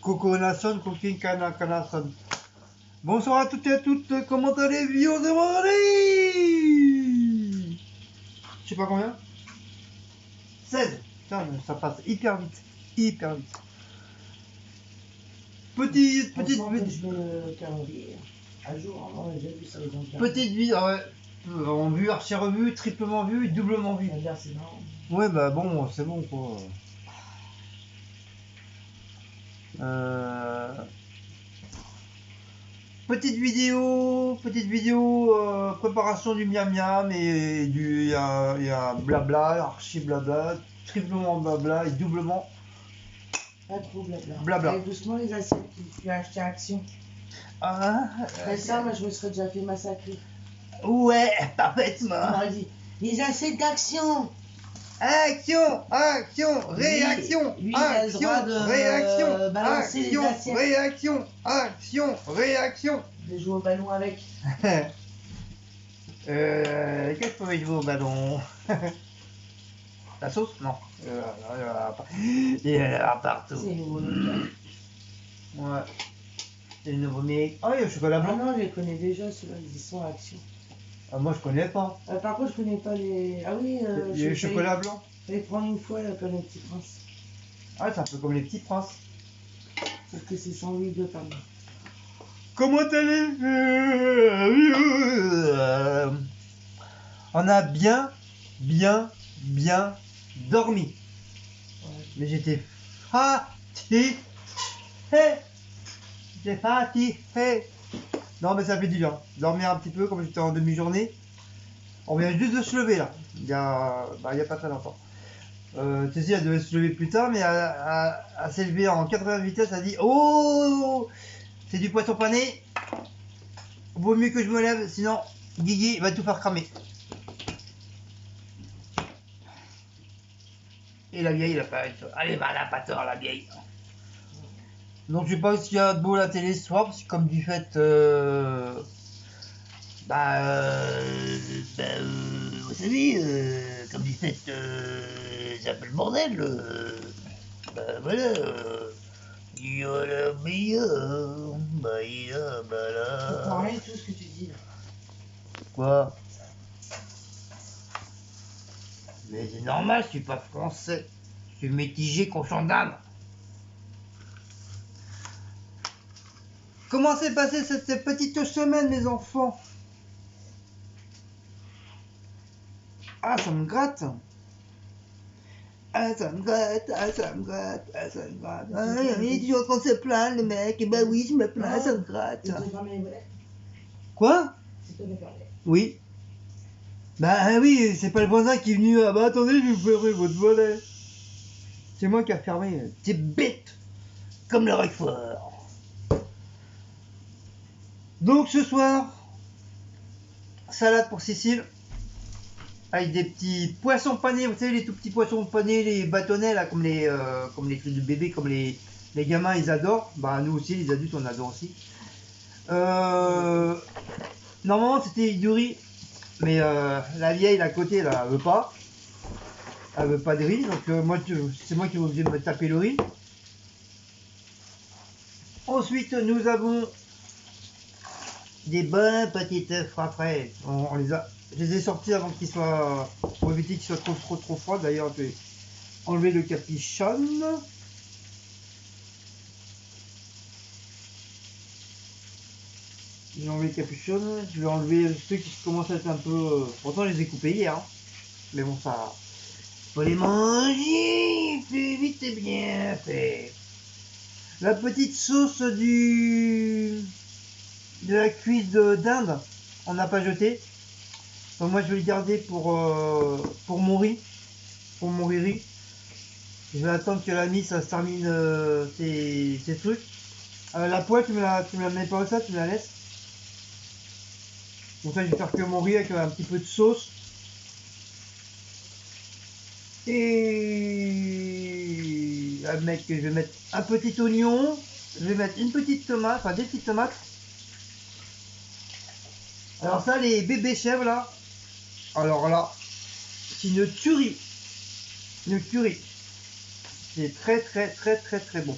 Coconason, cooking canason. Bonsoir à toutes et à toutes, comment allez-vous? On demande. Je sais pas combien. 16. Putain, ça passe hyper vite. Hyper vite. Petite vidéo, ouais. En vue, archi-revue, triplement vue, doublement vue. Ouais, bah bon, c'est bon quoi. Petite vidéo, préparation du miam miam et il y a blabla, archi blabla, triplement blabla et doublement. Pas trop blabla. Blabla. Allez, doucement les assiettes, tu as acheté Action. Ah, Après ça, moi je me serais déjà fait massacrer. ouais, parfaitement. On aurait dit les assiettes d'Action. Action, action, réaction, lui, action, réaction, balancer les action, assiettes. réaction, action, réaction. De jouer au ballon avec. Qu'est-ce que je jouer au ballon? La sauce? Non. Il y en a partout. C'est nouveau local. Ouais. C'est le nouveau mec. Ah, il y a le chocolat blanc. Ah non, je les connais déjà, ceux-là, ils y sont à Action. Ah, moi, je connais pas. Par contre, je connais pas les. Ah oui, il y a le chocolat blanc. Fallait prendre une fois là, comme les petits princes. Ah, c'est un peu comme les petits princes. Sauf que c'est sans huile de palme. Comment allez-vous? On a bien dormi. Ouais. Mais j'étais fatigué. J'étais fatigué. Non, mais ça fait du bien. Dormir un petit peu, comme j'étais en demi-journée. On vient juste de se lever là. Il y a pas très longtemps. Tessie, elle devait se lever plus tard, mais elle s'est levée en 80 vitesses. Elle a dit: oh, c'est du poisson pané. Vaut mieux que je me lève, sinon Guigui va tout faire cramer. Et la vieille, elle a pas. Allez, va, elle a pas tort, la vieille. Donc, je sais pas ce qu'il y a de beau à la télé ce soir, parce que comme du fait. Vous savez, comme du fait. C'est un peu le bordel. Voilà. Il y a la meilleure. Il y a Je comprends rien de tout ce que tu dis là. Quoi? Mais c'est normal, je suis pas français. Je suis mitigé conscient d'âme. Comment s'est passée cette petite semaine, mes enfants? Ah, ça me gratte. Ah, ça me gratte, ah, ça me gratte, ah, ça me gratte. Ah, il est toujours en train de se plaindre, le mec. Et bah oui, je me plains, ça me gratte. Quoi? C'est toi qui parlais. Oui. Bah oui, c'est pas le voisin qui est venu. Ah bah attendez, je vais vous fermer votre volet. C'est moi qui a fermé. T'es bête. Comme le Roquefort. Donc ce soir, salade pour Cécile. Avec des petits poissons panés. Vous savez, les tout petits poissons panés, les bâtonnets là, comme les trucs de bébé, comme les gamins, ils adorent. Bah nous aussi, les adultes, on adore aussi. Normalement, c'était du riz. Mais la vieille, à côté, là, elle veut pas. Elle veut pas de riz. Donc moi, c'est moi qui vais obligé de me taper le riz. Ensuite, nous avons des bonnes petites frais. Je les ai sortis avant qu'ils soient, pour éviter qu'ils soient trop froids. D'ailleurs, je vais enlever le capuchon. Je vais enlever le capuchon. Je vais enlever ceux qui commencent à être un peu. Pourtant, je les ai coupés hier. Hein. Mais bon, ça. Faut les manger plus vite et bien fait. La petite sauce de la cuisse d'Inde, on n'a pas jeté. Donc moi je vais le garder pour mon riz, pour mon riz. Je vais attendre que la mise ça se termine ces trucs. La poêle tu me la mets pas au ça, tu me la laisses. Donc ça je vais faire que mon riz avec un petit peu de sauce. Et mec, je vais mettre un petit oignon, je vais mettre une petite tomate, enfin des petites tomates. Alors ça, les bébés chèvres là, alors là, c'est une tuerie. Une tuerie. C'est très bon.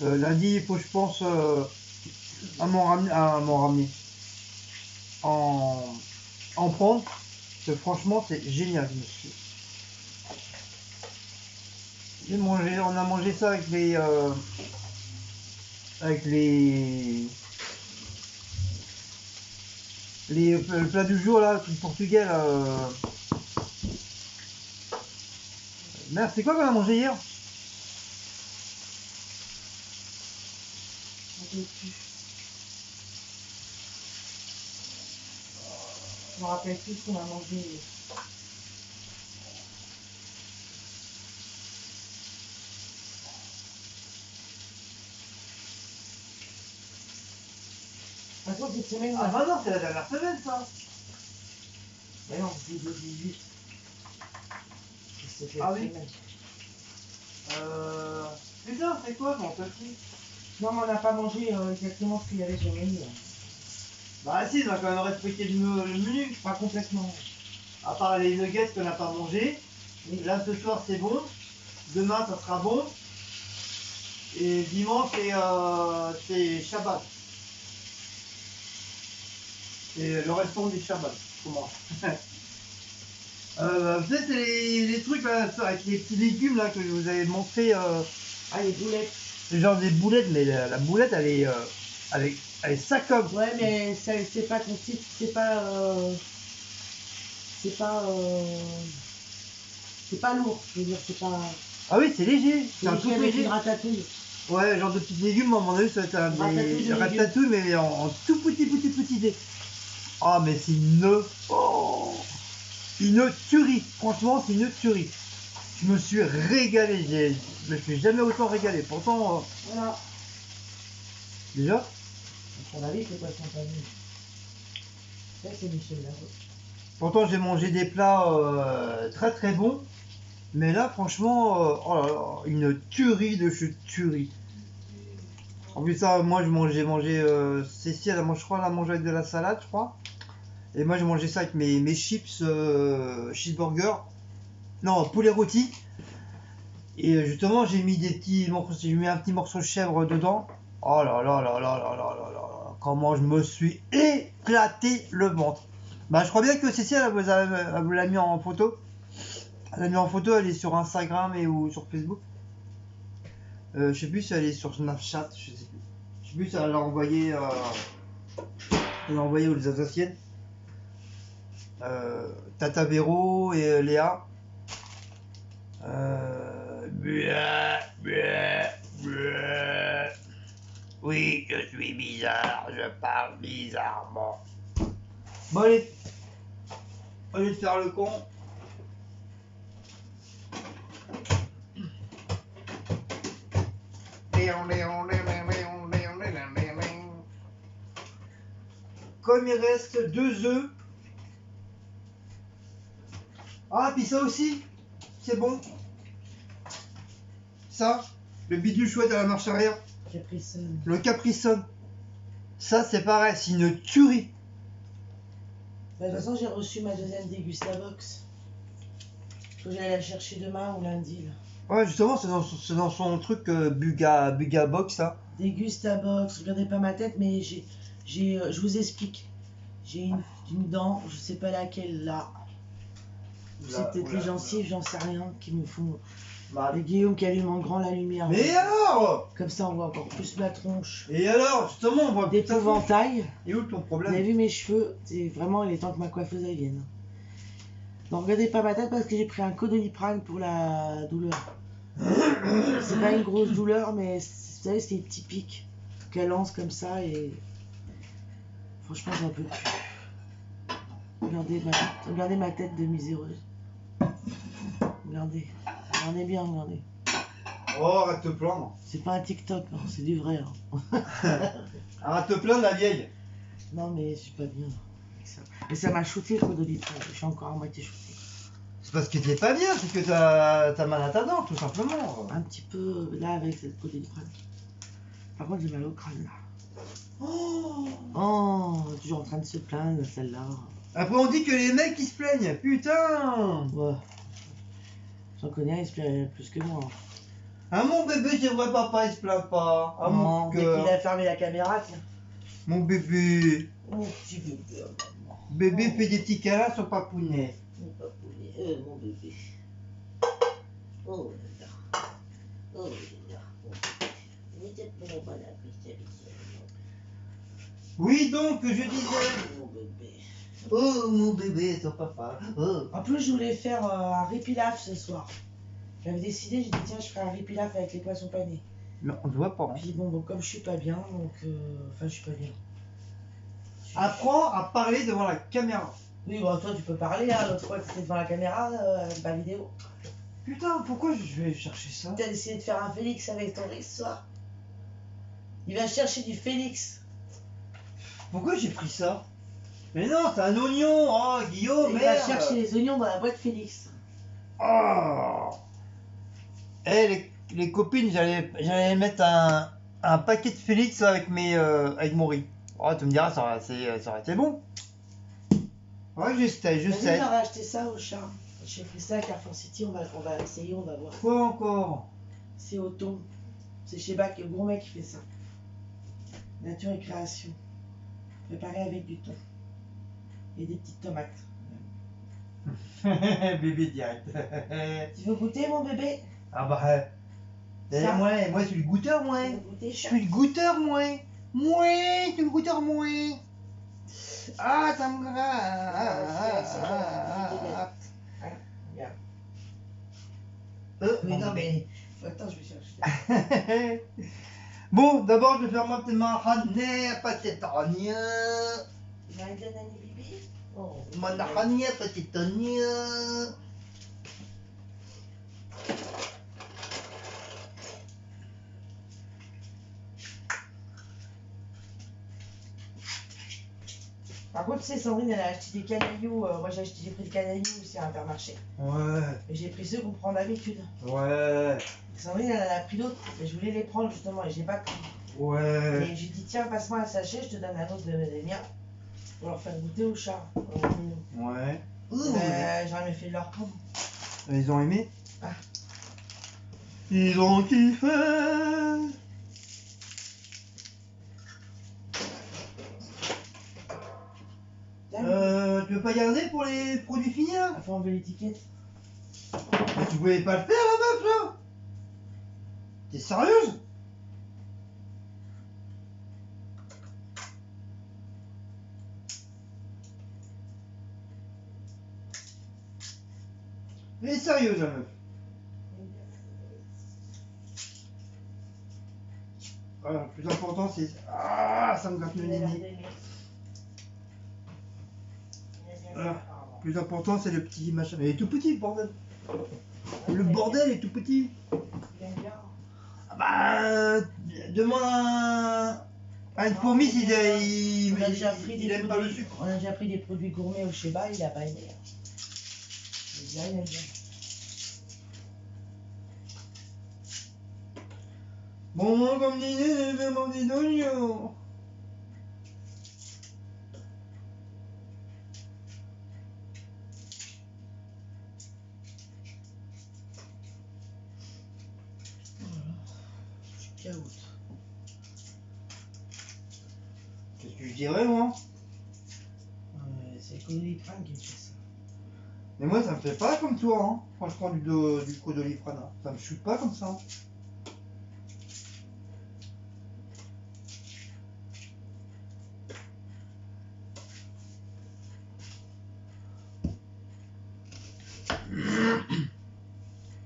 Lundi, il faut, je pense, à m'en ramener. En prendre. Parce que franchement, c'est génial, monsieur. On a mangé ça avec les... le plat du jour, là, du portugais, là. Merde, c'est quoi qu'on a mangé hier? Je me rappelle plus ce qu'on a mangé. De toute façon, cette semaine, Ah bah non, c'est la dernière semaine, ça. mais non, c'est le 18. C'est cette Ah oui. semaine. Putain, c'est quoi, j'en peux plus. Non, mais on n'a pas mangé exactement ce qu'il y avait sur le menu. Bah si, on a quand même respecté le menu. Pas complètement. À part les nuggets qu'on n'a pas mangé. Là, ce soir, c'est bon. Demain, ça sera bon. Et dimanche, c'est Shabbat. C'est le restant du Shabbat. Comment vous savez, c'est les trucs là, avec les petits légumes là que je vous avais montré. Ah, les boulettes. C'est genre des boulettes, mais la boulette, elle est sacobe. Ouais, mais c'est pas ton type, c'est pas lourd, je veux dire, c'est pas. Ah oui, c'est léger. C'est C'est un truc avec léger. une ratatouille. Ouais, genre de petits légumes, à mon avis, ça va être Ratatouille de ratatouille, mais en tout petit dé. Ah, mais c'est une tuerie. Franchement, c'est une tuerie. Je me suis régalé. Je me suis jamais autant régalé. Pourtant, Voilà. déjà. À ton avis, c'est quoi son famille? Ça, c'est Michel Laro. Pourtant, j'ai mangé des plats très bons. Mais là, franchement, oh là là, une tuerie de chez tuerie. En plus, ça, moi, j'ai mangé. Cécile, je crois, elle a mangé avec de la salade, je crois. Et moi, j'ai mangé ça avec mes chips cheeseburger. Non, poulet rôti. Et justement, j'ai mis des petits morceaux, j'ai mis un petit morceau de chèvre dedans. Oh là là là là là là là là là. Comment je me suis éclaté le ventre. Bah, je crois bien que Cécile, elle vous l'a mis en photo. Elle l'a mis en photo, elle est sur Instagram ou sur Facebook. Je sais plus si elle est sur Snapchat, je sais plus. Je sais plus si elle l'a envoyé, aux Alsaciennes. Tata Véro et Léa. Oui, je suis bizarre, je parle bizarrement. Bon allez, au lieu de faire le con. Comme il reste 2 œufs. Ah, puis ça aussi, c'est bon. Ça, le bidule chouette à la marche arrière. Capricone. Le Capricone. Ça, c'est pareil, c'est une tuerie. Bah, de toute façon, j'ai reçu ma deuxième Dégustabox. Faut que j'aille la chercher demain ou lundi. Là. Ouais, justement, c'est dans son truc Buga Box, ça. Dégustabox, regardez pas ma tête, mais je vous explique. J'ai une dent, je sais pas laquelle, là. C'est peut-être les gencives, j'en sais rien, qui me font. Bah, Et Guillaume qui allume en grand la lumière. mais alors? Comme ça, on voit encore plus ma tronche. Et alors, justement, on voit D'épouvantail. Et où ton Vous problème? avez vu mes cheveux? C'est vraiment, il est temps que ma coiffeuse elle vienne. Donc, regardez pas ma tête parce que j'ai pris un Codoliprane pour la douleur. C'est pas une grosse douleur, mais vous savez, c'est des petits pics qu'elle lance comme ça et. Franchement, j'en peux plus. Regardez ma tête de miséreuse. Regardez bien, regardez. Oh, arrête de te plaindre. C'est pas un TikTok, hein, c'est du vrai. Hein. Arrête de te plaindre, la vieille. Non, mais je suis pas bien. Avec ça. Et ça m'a shooté le Codoliprane. Je suis encore à moitié shooté. C'est parce que t'es pas bien, c'est que t'as mal à ta dent, tout simplement. Un petit peu là avec cette Codoliprane. Par contre, j'ai mal au crâne là. Oh, toujours en train de se plaindre, celle-là. Après, on dit que les mecs ils se plaignent. Putain. Ouais. J'en connais un, il se plaît plus que moi. Ah mon bébé, c'est vrai papa, il se plaint pas. Ah mon Dès qu'il cœur. a fermé la caméra, tiens. Mon bébé. Mon petit bébé, maman. Bébé fait des petits câlins à son papounet. Mon papounet, mon bébé. Oh là là. Oh là là. Mon bébé. Mais t'es pas bon appétit. Oui donc, je disais. Mon bébé. Oh mon bébé, son papa. Oh. En plus, je voulais faire un ripilaf ce soir. J'avais décidé, j'ai dit tiens, je ferai un ripilaf avec les poissons panés. Non, on se voit pas. Hein. Puis bon, comme je suis pas bien, donc. Enfin, je suis pas bien. Apprends à parler devant la caméra. Oui, bon, toi, tu peux parler, hein. L'autre fois que t'étais devant la caméra, avec ma vidéo. Putain, pourquoi je vais chercher ça? T'as décidé de faire un Félix avec ton riz ce soir. Il va chercher du Félix. Pourquoi j'ai pris ça? Mais non, c'est un oignon. Oh, Guillaume, Il merde. va chercher les oignons dans la boîte Félix. Oh. Eh, les copines, j'allais mettre un paquet de Félix avec avec mon riz. Oh, tu me diras, ça aurait été bon. Ouais, je sais. J'aurais acheté ça au charme. J'ai pris ça à Carrefour City, on va essayer, on va voir. Quoi encore? C'est au thon. C'est chez Bac, le gourmet qui fait ça. Nature et création. Préparé avec du thon. Et des petites tomates. Bébé direct. Tu veux goûter, mon bébé? Ah bah, Ça. moi, je suis le goûteur, moi. Tu veux goûter, Je chat? suis le goûteur, moi. Moi, je suis le goûteur, moi. Ah, ça me gratte. Regarde. Mais non, mais... Attends, je vais chercher. Bon, d'abord, je vais faire ma petite marranée, petite oignon. Maïdane Bibi? Oh. Ma marranée, petite oignon. Par contre, tu sais, Sandrine, elle a acheté des canailloux. Moi, j'ai pris des canailloux aussi à Intermarché. Ouais. Et j'ai pris ceux qu'on prend d'habitude. Ouais. Sandrine, elle en a pris d'autres. Mais je voulais les prendre justement et j'ai pas pris. Ouais. Et j'ai dit, tiens, passe-moi un sachet, je te donne un autre des miens. Pour leur faire goûter au chat. Ouais. J'aurais aimé fait de leur prendre. Ils ont aimé? Ah. Ils ont kiffé. Tu veux pas garder pour les produits finis là? Faut enlever l'étiquette. Mais tu voulais pas le faire la meuf là? T'es sérieuse? Elle est sérieuse la meuf. Alors, le plus important c'est... Ah, ça me gratte le nez. Le plus important c'est le petit machin. Il est tout petit le bordel. Le bordel est tout petit. Ah bah, demande à une fourmi s'il On a déjà pris il des aime pas le produits. sucre. On a déjà pris des produits gourmets au Sheba, il a pas aimé. Il aime bien. Bon, comme dîner, je vais manger d'oignons. Je suis KO. Qu'est-ce que je dirais moi? C'est Codoliprane qui me fait ça. Mais moi ça me fait pas comme toi hein, quand je prends du Codoliprane. Hein. Ça me chute pas comme ça.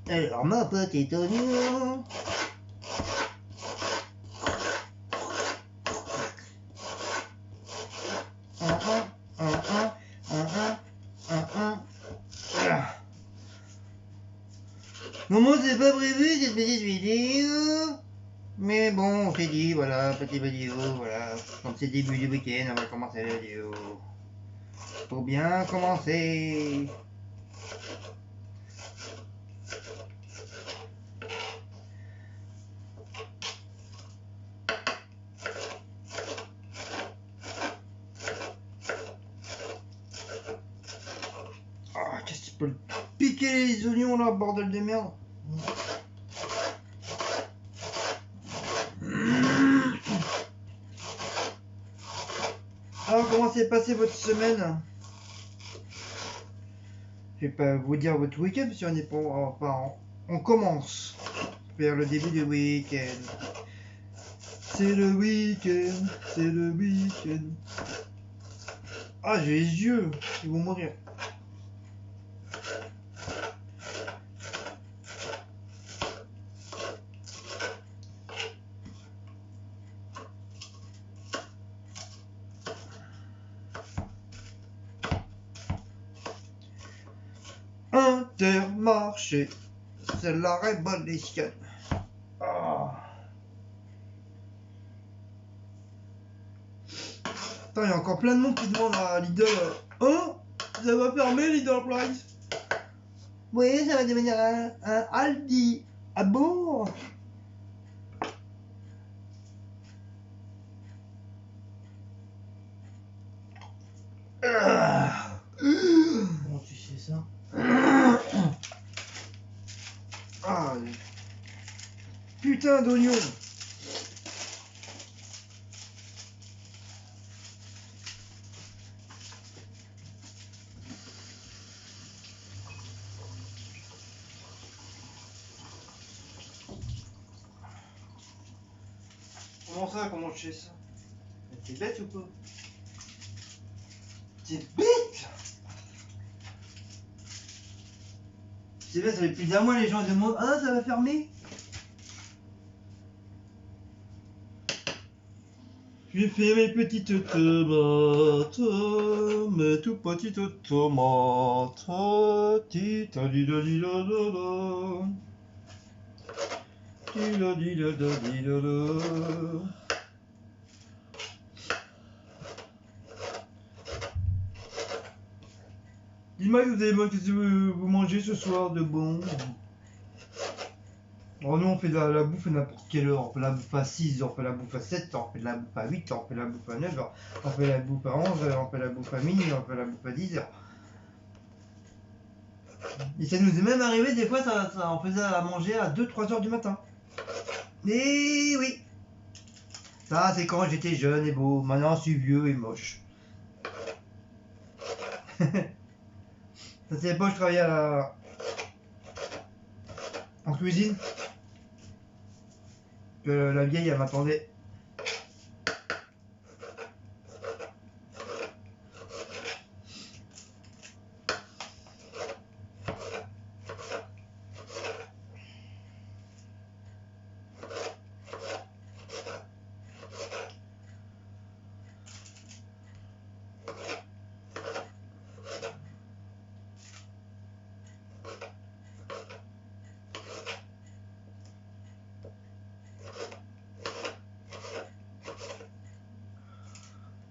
Alors ma petite oignon. Non, moi c'est pas prévu cette petite vidéo. Mais bon, on s'est dit, voilà, petite vidéo, voilà. Comme c'est le début du week-end, on va commencer la vidéo. Faut bien commencer. Ah, qu'est-ce que tu peux... piquer les oignons là, bordel de merde. Alors, comment s'est passé votre semaine? Je vais pas vous dire votre week-end si on n'est pas. Enfin, on commence vers le début du week-end. C'est le week-end, c'est le week-end. Ah, j'ai les yeux, ils vont mourir. Intermarché, c'est la révolution. Ah. Attends, il y a encore plein de monde qui demande à Lidl. Hein? Ça va fermer Lidl Price? Oui, ça va devenir un Aldi. Ah bon? Comment tu sais ça? Ah, putain d'oignon. Comment ça, comment je sais ça? T'es bête ou pas? T'es bête? C'est bête, ça fait plus d'un mois les gens demandent. Ah, ça va fermer? J'ai fait mes petites tomates, mes tout petites tomates. Tita di da di da da da. Di da di da da di da da. Dis-moi que qu'est-ce que vous mangez ce soir de bon? Alors nous on fait de la bouffe à n'importe quelle heure, on fait la bouffe à 6 heures, on fait la bouffe à 7 heures, on fait de la bouffe à 8 heures, on fait la bouffe à 9 heures, on fait la bouffe à 11 heures, on fait la bouffe à minuit, on fait la bouffe à 10 heures. Et ça nous est même arrivé des fois, on faisait à manger à 2-3 heures du matin. Et oui. Ça c'est quand j'étais jeune et beau, maintenant je suis vieux et moche. Ça c'est l'époque où je travaillais en cuisine. Que la vieille elle m'attendait.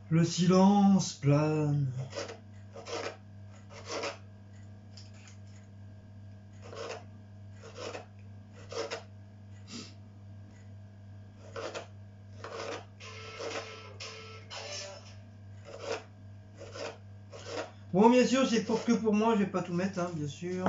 Le silence plane. Bon, bien sûr, c'est que pour moi, je vais pas tout mettre, hein, bien sûr.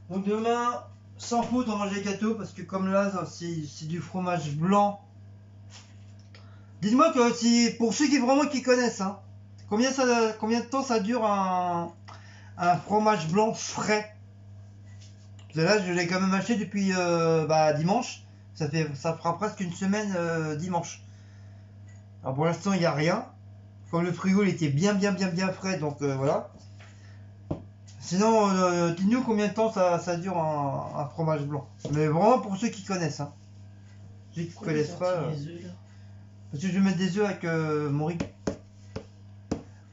Donc demain, sans faute, on mange les gâteaux parce que comme là, c'est du fromage blanc. Dites-moi que si pour ceux qui connaissent, hein, combien de temps ça dure un fromage blanc frais? Parce que là, je l'ai quand même acheté depuis dimanche. Ça fera presque une semaine dimanche. Alors pour l'instant, il n'y a rien. Comme le frigo il était bien frais, donc voilà. Sinon, dites-nous combien de temps ça dure un fromage blanc. Mais vraiment pour ceux qui connaissent. Hein. Ceux qui connaissent pas. Parce que je vais mettre des œufs avec mon riz.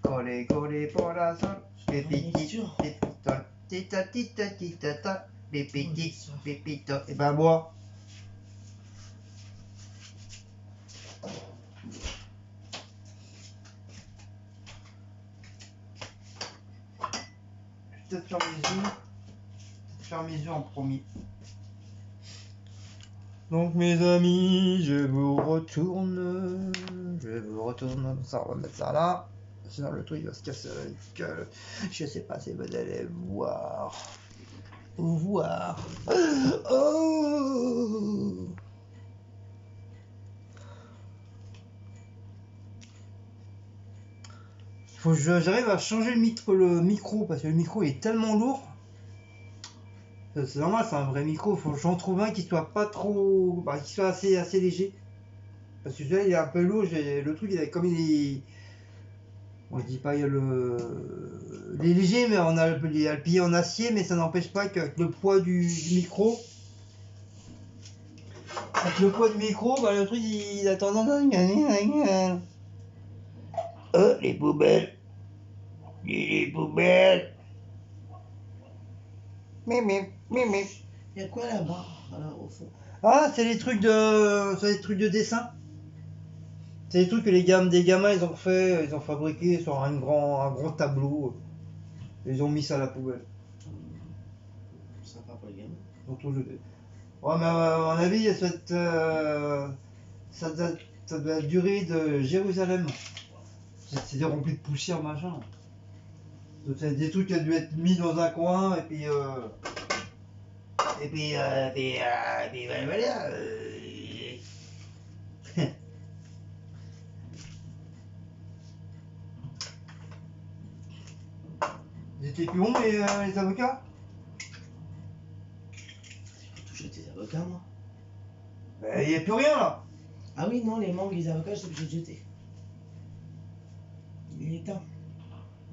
Collé pour la sol. Pépiti, pépitol. Tita, tita, tita, ta. Pépiti, pépito. Et ben bois. Je vais peut-être faire mes œufs. En premier. Donc mes amis, je vous retourne ça, on va mettre ça là, sinon le truc va se casser la gueule. Je sais pas si vous allez voir. Oh, faut que j'arrive à changer le micro parce que le micro est tellement lourd. C'est normal, c'est un vrai micro, faut que j'en trouve un qui soit pas trop. Bah, qui soit assez léger. Parce que celui-là il est un peu lourd, le truc il est comme il est. Bon, je dis pas il y a il est léger, mais on a le pilier en acier, mais ça n'empêche pas qu'avec le poids du micro. Avec le poids du micro, bah, le truc il a tendance à. Oh, les poubelles! Les poubelles! Mimi. Il y a quoi là-bas, alors, au fond? Ah, c'est les trucs de dessin. C'est les trucs que des gamins ils ont fabriqué sur un grand tableau. Ils ont mis ça à la poubelle. Sympa pour les gamins. Ils ont tout jeté. Ouais, mais à mon avis, ça doit durer de Jérusalem. C'est rempli de poussière, machin. Donc, c'est des trucs qui ont dû être mis dans un coin, et puis voilà. Ils étaient plus bons, les avocats? Faut toucher tes avocats, moi. Il n'y a plus rien là. Ah oui, non, les mangues, les avocats, je suis obligé de jeter. Il est éteint.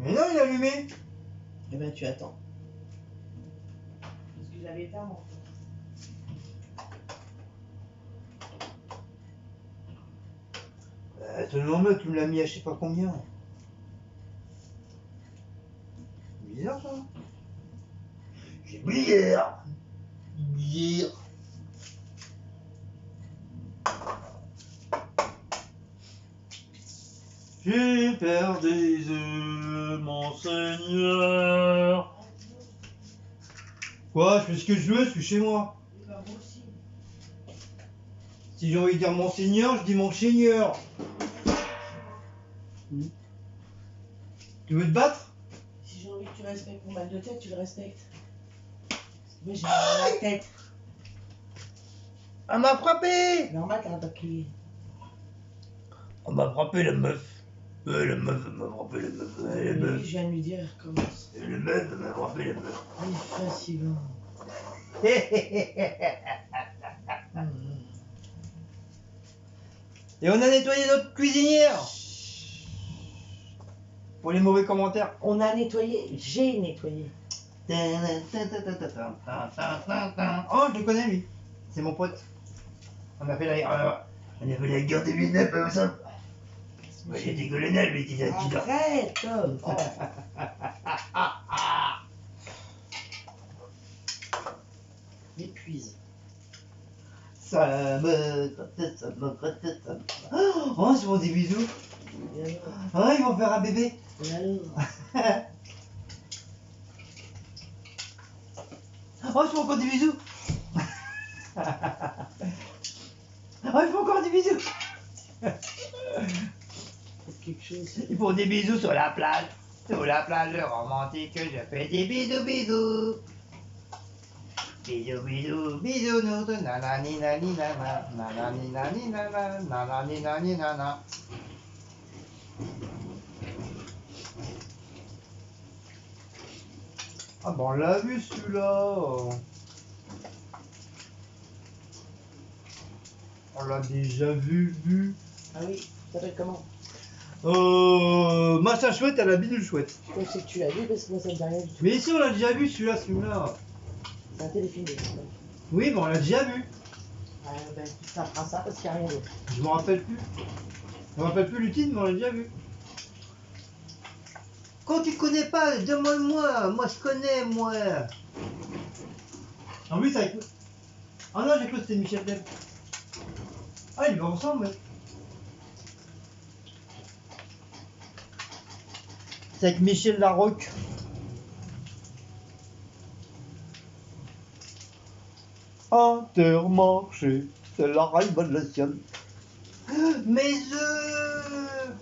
Mais non, il est allumé. Eh ben, tu attends. Parce que j'avais éteint, moi. Seulement là, tu me l'as mis à je sais pas combien. Bizarre ça. J'ai bizarre. J'ai perdu des œufs, mon Seigneur. Quoi? Je fais ce que je veux, je suis chez moi. Eh ben, moi aussi. Si j'ai envie de dire mon Seigneur, je dis mon Seigneur. Tu veux te battre? Si j'ai envie que tu respectes mon mal de tête, tu le respectes. Moi, j'ai mal à la tête. Elle m'a frappé. Normal, t'as pas crié. On m'a frappé la meuf. La meuf, elle m'a frappé la meuf. La Oui, meuf. je viens de lui dire, commence. La meuf, elle m'a frappé la meuf. Il est fatigant. Et on a nettoyé notre cuisinière. Pour les mauvais commentaires. On a nettoyé, j'ai nettoyé. Oh, je le connais lui. C'est mon pote. On a fait la guerre du Vietnam comme ça. J'ai des colonels, lui, qui Arrête, Tom. Oh. M'épuise. Ça me gratte. Oh, ils font des bisous. Et alors? Oh, ils vont faire un bébé. Et alors? Oh, ils font encore des bisous. Oh, ils font encore des bisous. Quelque chose. Ils font des bisous sur la plage. Sur la plage romantique, je fais des bisous. Bisous, nous, nanani nani nana, nanani nani nana, nanani nani nana. Ah bon, on l'a vu celui-là. On l'a déjà vu. Ah oui, ça s'appelle comment? Machin chouette à la bidule chouette. Je sais que tu l'as vu parce que moi ça me dit rien du tout. Mais ici on l'a déjà vu celui-là. C'est un téléfilm. Oui, mais on l'a déjà vu. Ben, ça fera ça parce qu'il n'y a rien d'autre. Je m'en rappelle plus. Je me rappelle plus du titre, mais on l'a déjà vu. Quand tu connais pas, demande-moi. Moi je connais, moi. En plus, avec. Ah non, j'ai cru que c'était Michel Del. Ah, ils vont ensemble, ouais. C'est avec Michel Larocque. Intermarché, C'est la révélation. Mes œufs.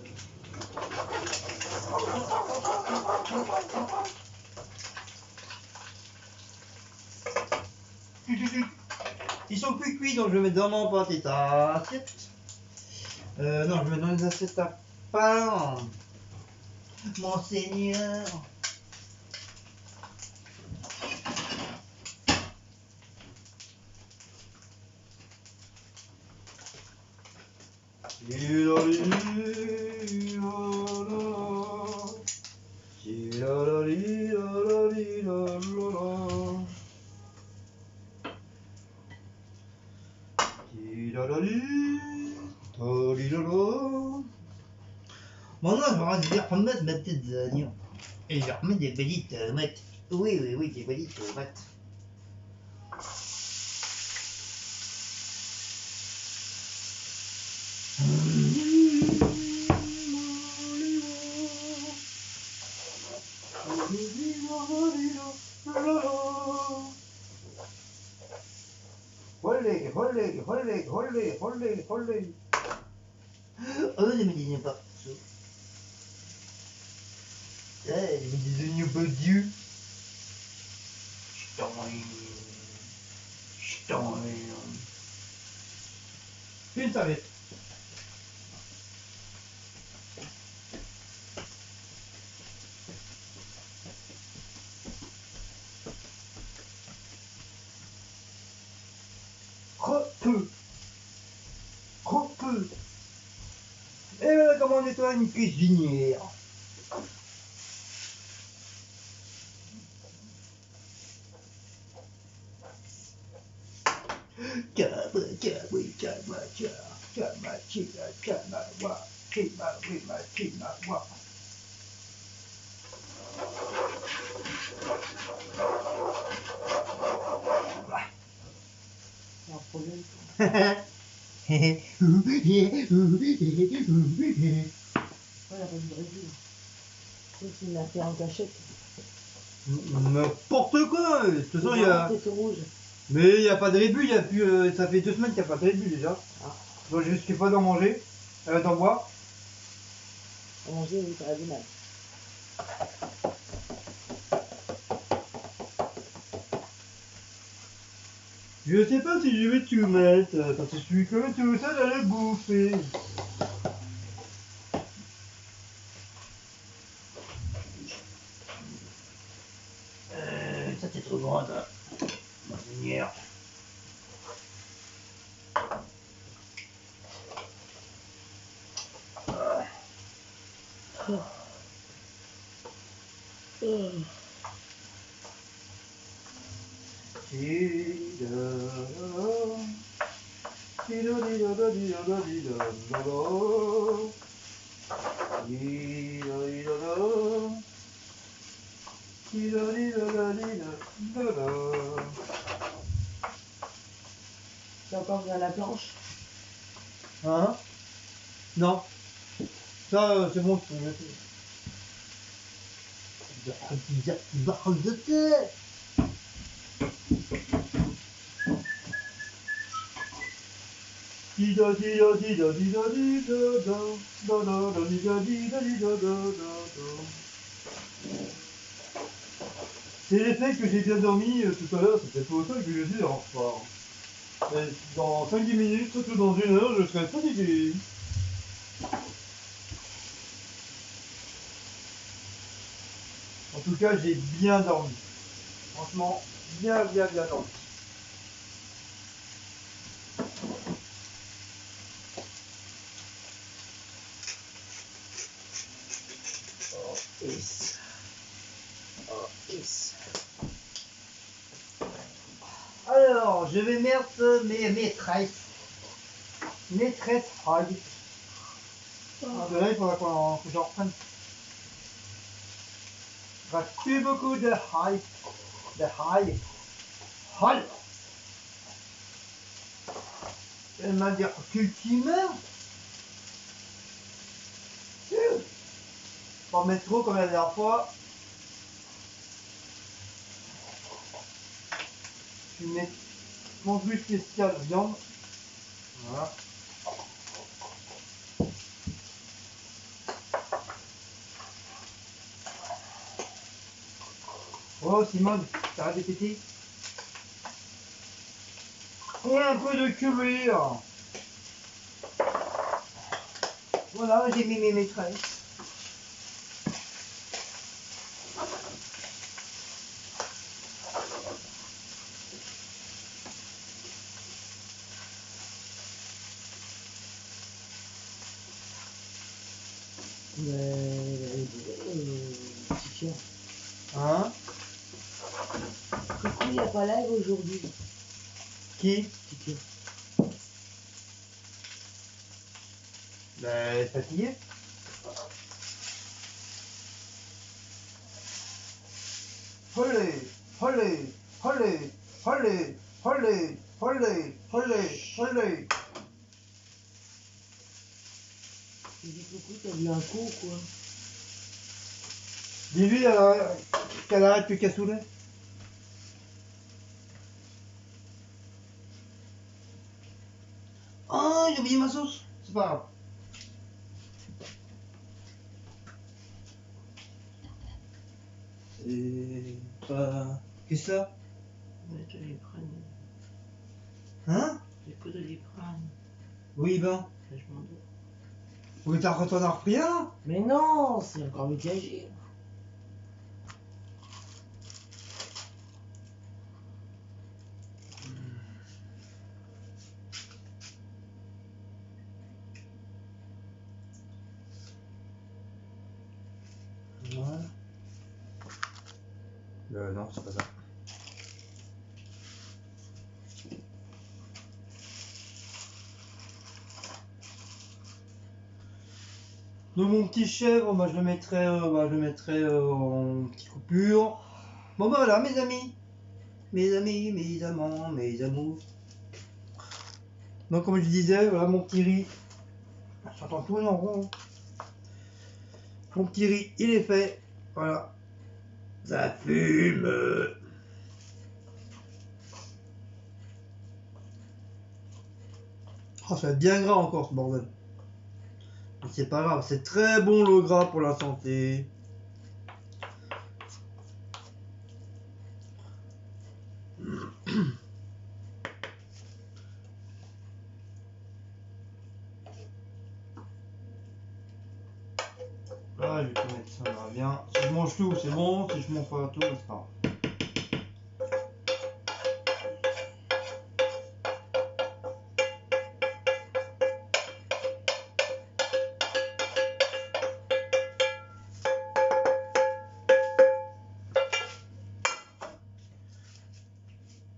Ils sont plus cuits, donc je vais mettre dans mon pâté à assiette. Non, je vais mettre dans les assiettes à pain. Mon seigneur. Maintenant, je vais remettre ma petite oignons. Et je vais remettre des petites tomates. Oui, oui, oui, des petites tomates. Hollé, hollé, hollé, hollé, hollé, hollé. Oh, ne me disais pas. Je mets des oignons pas Dieu. Une serviette. Trop peu. Trop peu. Et voilà comment on nettoie une cuisinière. C'est un problème. Ouais, Ouais, la bonne brésil. Il l'a fait en cachette. n'importe quoi. De toute façon, il y a. C'est rouge. Mais il n'y a pas de rébut, il y a plus. Ça fait 2 semaines qu'il n'y a pas de rébut déjà. Ah. Donc je risque pas d'en manger. D'en boire. À manger, oui, ça a du mal. Je sais pas si je vais tout mettre, parce que je suis comme tout seul à le bouffer. Ça c'est trop grand, ça. Monseigneur. Tu as encore à la planche? Hein? Non. Ça, c'est bon, tu peux mettre. Barre de terre. C'est l'effet que j'ai bien dormi tout à l'heure, c'était pour ça que je dis en retard. Dans 5-10 minutes, surtout dans 1 heure, je serai fatigué. En tout cas, j'ai bien dormi. Franchement, bien dormi. Oh, yes. Oh, yes. Alors, je vais mettre mes tresses. Mes tresses hard. De là, il faudra que j'en reprenne. Il reste plus beaucoup de high. De high. Hall. Elle m'a dit cultimer. Pas mettre trop comme la dernière fois. Je mets mon jus spécial viande. Voilà. Oh Simone, t'arrêtes de péter. Et un peu de curry. Voilà, j'ai mis mes maîtresses. Petit cœur. Hein? Coucou, il n'y a pas live aujourd'hui. Qui? Petit cœur. Ben, fatigué. Holé, holé, holé, holé, holé, holé, holé, holé. Il dit coucou, t'as vu un coup ou quoi? Dis-lui qu'elle arrête de cassouler. Oh, j'ai oublié ma sauce. C'est pas grave. C'est pas... Qu'est-ce que ça? Ouais, je les prends. Hein? J'ai pas de Doliprane. Oui, ben. Je m'endors. Oui, t'en as repris un là? Mais non, c'est encore mitigé. Voilà. Non, c'est pas ça. Donc mon petit chèvre, bah, je le mettrai, en petite coupure. Bon bah voilà mes amis, mes amants, mes amours. Donc comme je disais, voilà mon petit riz. J'entends tout en rond. Mon petit riz, il est fait. Voilà. Ça fume. Oh, ça va être bien gras encore ce bordel. Mais c'est pas grave, c'est très bon le gras pour la santé. Là, je vais tout mettre ça là, bien. Si je mange tout, c'est bon. Si je mange pas tout, c'est pas grave.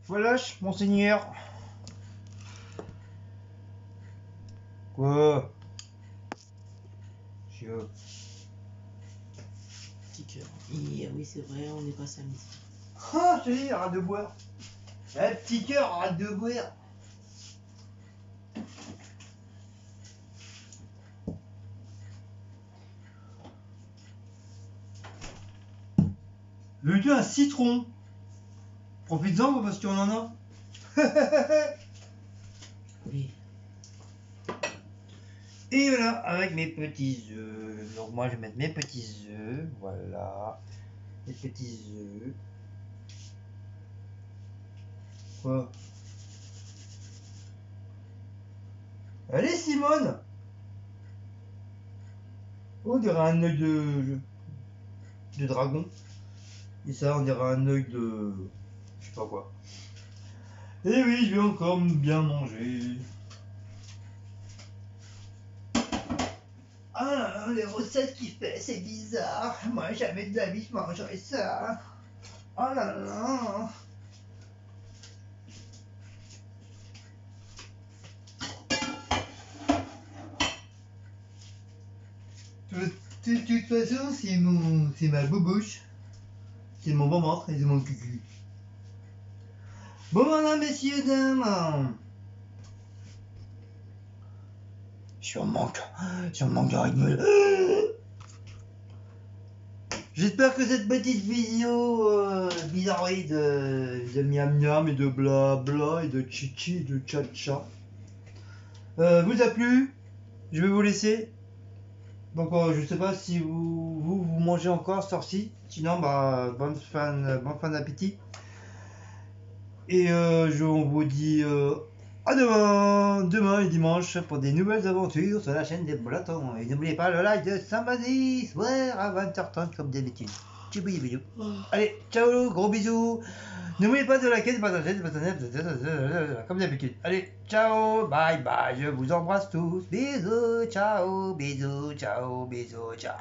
Voilà, monseigneur. Quoi? Chiot. Petit cœur. Oui, c'est vrai, on n'est pas samedi. Ah, je te dis, arrête de boire. Eh, petit cœur, arrête de boire. Veux-tu un citron? Profites-en parce qu'on en a. Oui. Et voilà, avec mes petits œufs. Donc moi je vais mettre mes petits œufs. Voilà. Mes petits œufs. Quoi? Allez Simone! On dirait un œil de dragon. Et ça, on dirait un œil de... Je sais pas quoi. Et oui, je vais encore bien manger. Ah là là, les recettes qu'il fait, c'est bizarre. Moi, jamais de la vie, je mangerais ça. Oh là là. De toute façon, c'est ma bobouche. C'est mon bon ventre et c'est mon cucu. Bon voilà, messieurs, dames. Je suis en manque de rythme. J'espère que cette petite vidéo bizarroïde de miam miam et de blabla et de chichi et de tcha-tcha vous a plu. Je vais vous laisser. Donc je sais pas si vous mangez encore ce heure-ci. Sinon bah bonne fin d'appétit. Et on vous dit à demain et dimanche pour des nouvelles aventures sur la chaîne des Blatons. Et n'oubliez pas le live de samedi soir à 20h30 comme d'habitude. Tchibouille bisous. Allez, ciao, gros bisous. N'oubliez pas de liker, de partager, comme d'habitude. Allez, ciao, bye bye, je vous embrasse tous. Bisous, ciao, bisous, ciao, bisous, ciao.